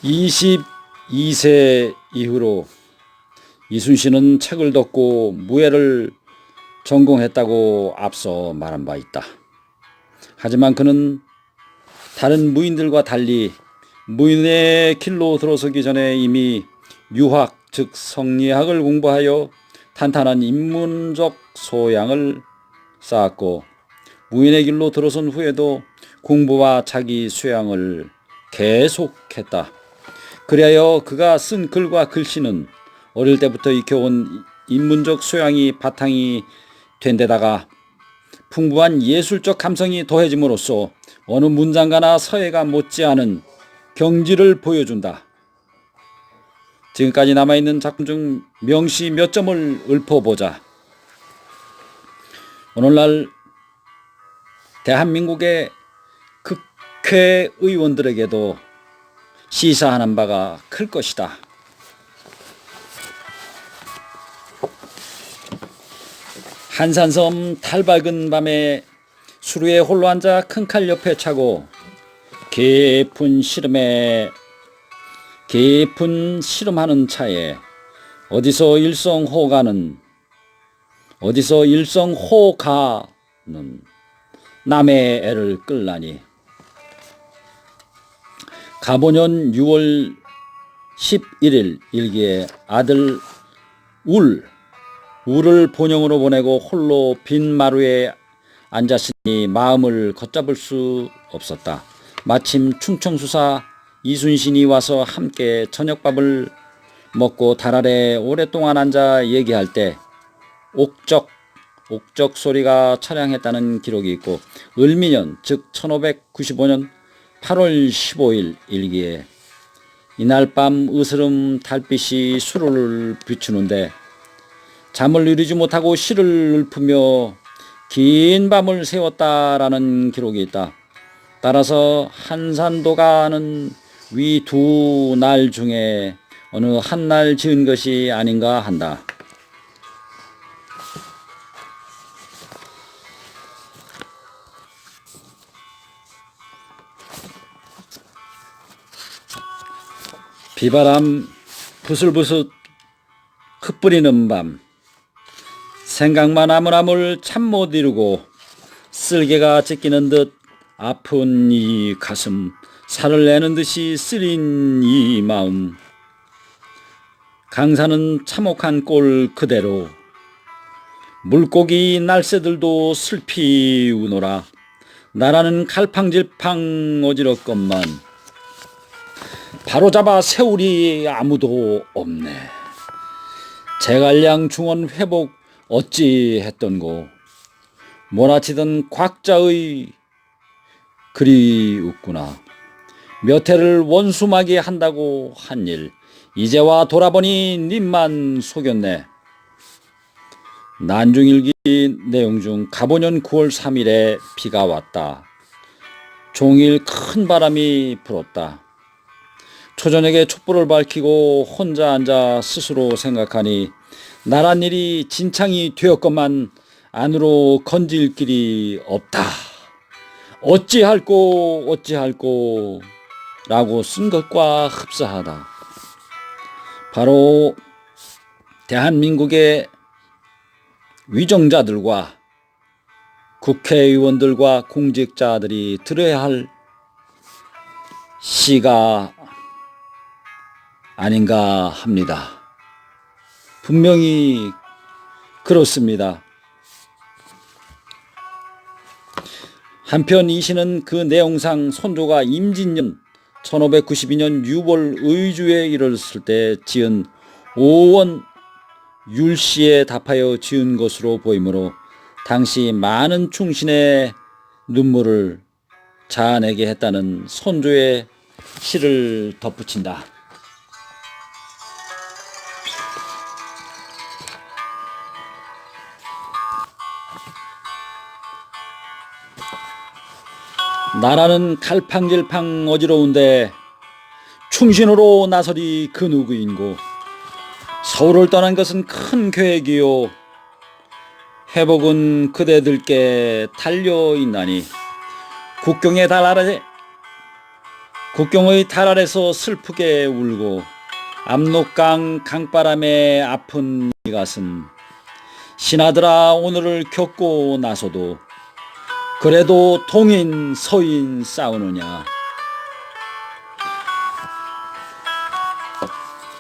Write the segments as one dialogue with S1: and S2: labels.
S1: 22세 이후로 이순신은 책을 덮고 무예를 전공했다고 앞서 말한 바 있다. 하지만 그는 다른 무인들과 달리 무인의 길로 들어서기 전에 이미 유학, 즉 성리학을 공부하여 탄탄한 인문적 소양을 쌓았고, 무인의 길로 들어선 후에도 공부와 자기 수양을 계속했다. 그리하여 그가 쓴 글과 글씨는 어릴 때부터 익혀온 인문적 소양이 바탕이 된 데다가 풍부한 예술적 감성이 더해짐으로써 어느 문장가나 서예가 못지않은 경지를 보여준다. 지금까지 남아있는 작품 중 명시 몇 점을 읊어보자. 오늘날 대한민국의 국회의원들에게도 시사하는 바가 클 것이다. 한산섬 달밝은 밤에 수루에 홀로 앉아 큰 칼 옆에 차고 깊은 시름하는 차에 어디서 일성호가는 남의 애를 끌라니. 가보년 6월 11일 일기에 아들 울을 본영으로 보내고 홀로 빈 마루에 앉았으니 마음을 걷잡을 수 없었다. 마침 충청수사 이순신이 와서 함께 저녁밥을 먹고 달 아래 오랫동안 앉아 얘기할 때 옥적 소리가 차량했다는 기록이 있고, 을미년 즉 1595년 8월 15일 일기에 이날 밤 으스름 달빛이 수로를 비추는데 잠을 이루지 못하고 시를 읊으며 긴 밤을 새웠다라는 기록이 있다. 따라서 한산도가는 위 두 날 중에 어느 한 날 지은 것이 아닌가 한다. 비바람 부슬부슬 흩뿌리는 밤, 생각만 아물아물 참 못 이루고 쓸개가 찢기는 듯 아픈 이 가슴, 살을 내는 듯이 쓰린 이 마음. 강산은 참혹한 꼴 그대로, 물고기 날새들도 슬피 우노라. 나라는 갈팡질팡 어지럽건만 바로잡아 세우리 아무도 없네. 제갈량 중원 회복 어찌 했던고. 몰아치던 곽자의 글이 웃구나. 몇 해를 원수마게 한다고 한 일, 이제와 돌아보니 님만 속였네. 난중일기 내용 중 가보년 9월 3일에 비가 왔다. 종일 큰 바람이 불었다. 초저녁에 촛불을 밝히고 혼자 앉아 스스로 생각하니 나란 일이 진창이 되었건만 안으로 건질 길이 없다. 어찌할꼬 라고 쓴 것과 흡사하다. 바로 대한민국의 위정자들과 국회의원들과 공직자들이 들어야 할 시가 아닌가 합니다. 분명히 그렇습니다. 한편 이 시는 그 내용상 선조가 임진년 1592년 6월 의주에 이르렀을 때 지은 오원 율시에 답하여 지은 것으로 보이므로 당시 많은 충신의 눈물을 자아내게 했다는 선조의 시를 덧붙인다. 나라는 갈팡질팡 어지러운데 충신으로 나서리 그 누구인고. 서울을 떠난 것은 큰 계획이요, 회복은 그대들께 달려있나니. 국경의 달 아래 국경의 달 아래서 슬프게 울고 압록강 강바람에 아픈 이 가슴, 신하들아 오늘을 겪고 나서도 그래도 동인 서인 싸우느냐.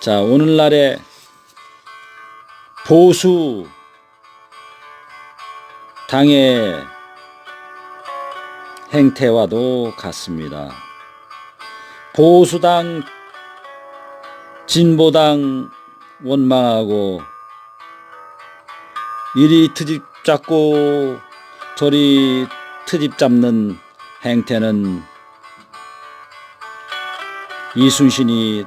S1: 자, 오늘날의 보수 당의 행태와도 같습니다. 보수당, 진보당 원망하고 이리 트집 잡고 저리 트집 잡는 행태는 이순신이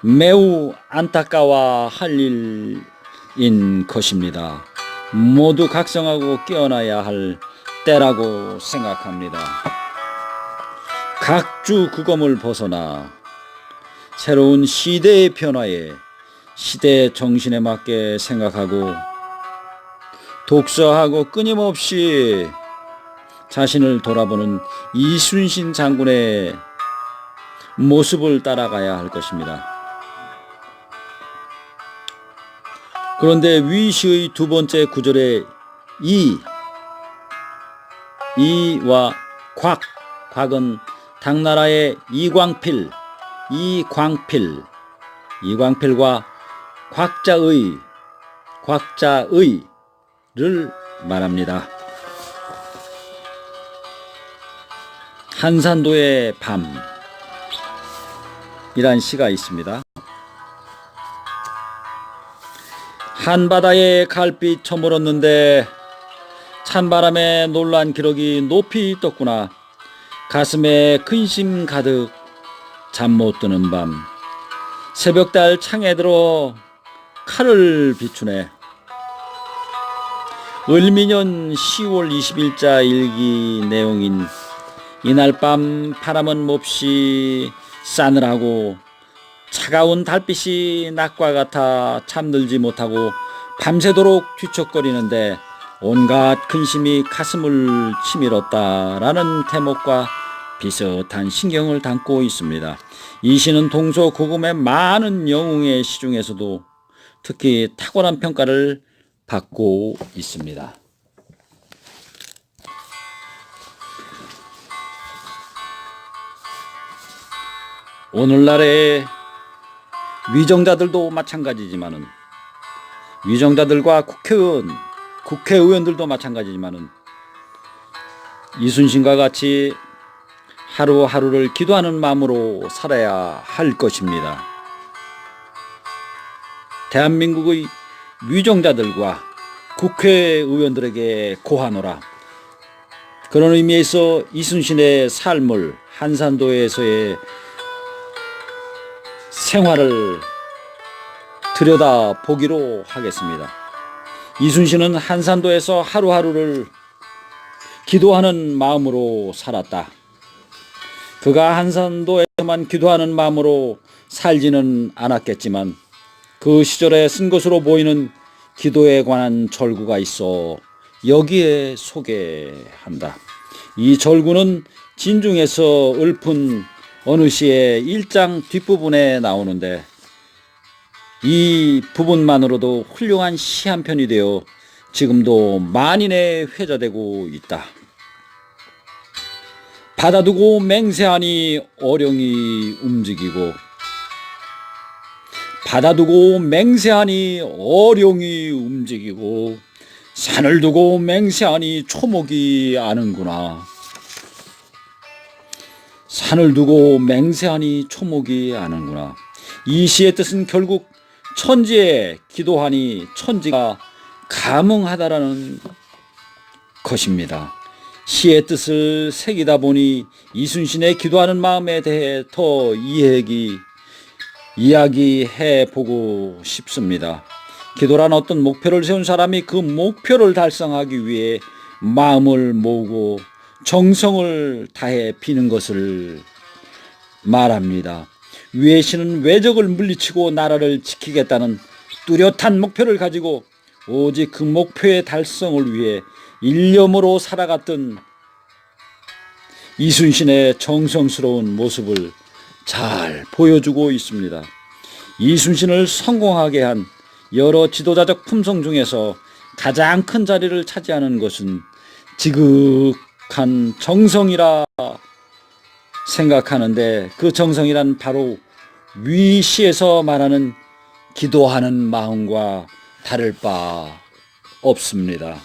S1: 매우 안타까워할 일인 것입니다. 모두 각성하고 깨어나야 할 때라고 생각합니다. 각주 구검을 벗어나 새로운 시대의 변화에 시대 정신에 맞게 생각하고 독서하고 끊임없이 자신을 돌아보는 이순신 장군의 모습을 따라가야 할 것입니다. 그런데 위시의 두 번째 구절에 이와 곽은 당나라의 이광필과 곽자의를 말합니다. 한산도의 밤이란 시가 있습니다. 한바다에 갈빛 저물었는데 찬바람에 놀란 기러기 높이 떴구나. 가슴에 근심 가득 잠 못 드는 밤, 새벽달 창에 들어 칼을 비추네. 을미년 10월 20일자 일기 내용인 이날 밤 바람은 몹시 싸늘하고 차가운 달빛이 낮과 같아 잠들지 못하고 밤새도록 뒤척거리는데 온갖 근심이 가슴을 치밀었다라는 대목과 비슷한 신경을 담고 있습니다. 이 시는 동서고금의 많은 영웅의 시 중에서도 특히 탁월한 평가를 받고 있습니다. 오늘날의 위정자들도 마찬가지지만은, 위정자들과 국회의원들도 마찬가지지만은 이순신과 같이 하루하루를 기도하는 마음으로 살아야 할 것입니다. 대한민국의 위정자들과 국회의원들에게 고하노라. 그런 의미에서 이순신의 삶을, 한산도에서의 생활을 들여다보기로 하겠습니다. 이순신은 한산도에서 하루하루를 기도하는 마음으로 살았다. 그가 한산도에서만 기도하는 마음으로 살지는 않았겠지만 그 시절에 쓴 것으로 보이는 기도에 관한 절구가 있어 여기에 소개한다. 이 절구는 진중에서 읊은 어느 시의 1장 뒷부분에 나오는데 이 부분만으로도 훌륭한 시 한 편이 되어 지금도 만인에 회자되고 있다. 받아두고 맹세하니 어령이 움직이고, 받아두고 맹세하니 어령이 움직이고, 산을 두고 맹세하니 초목이 아는구나. 산을 두고 맹세하니 초목이 아는구나. 이 시의 뜻은 결국 천지에 기도하니 천지가 감응하다라는 것입니다. 시의 뜻을 새기다 보니 이순신의 기도하는 마음에 대해 더 이야기해 보고 싶습니다. 기도란 어떤 목표를 세운 사람이 그 목표를 달성하기 위해 마음을 모으고 정성을 다해 비는 것을 말합니다. 위의 시는 외적을 물리치고 나라를 지키겠다는 뚜렷한 목표를 가지고 오직 그 목표의 달성을 위해 일념으로 살아갔던 이순신의 정성스러운 모습을 잘 보여주고 있습니다. 이순신을 성공하게 한 여러 지도자적 품성 중에서 가장 큰 자리를 차지하는 것은 지극한 정성이라 생각하는데, 그 정성이란 바로 위시에서 말하는 기도하는 마음과 다를 바 없습니다.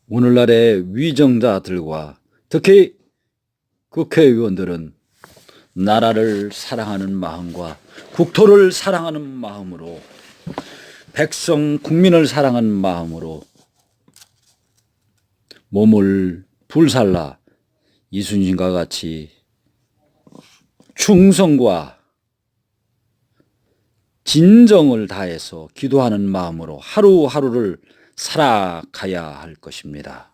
S1: 오늘날의 위정자들과 특히 국회의원들은 나라를 사랑하는 마음과 국토를 사랑하는 마음으로, 백성 국민을 사랑하는 마음으로 몸을 불살라 이순신과 같이 충성과 진정을 다해서 기도하는 마음으로 하루하루를 살아가야 할 것입니다.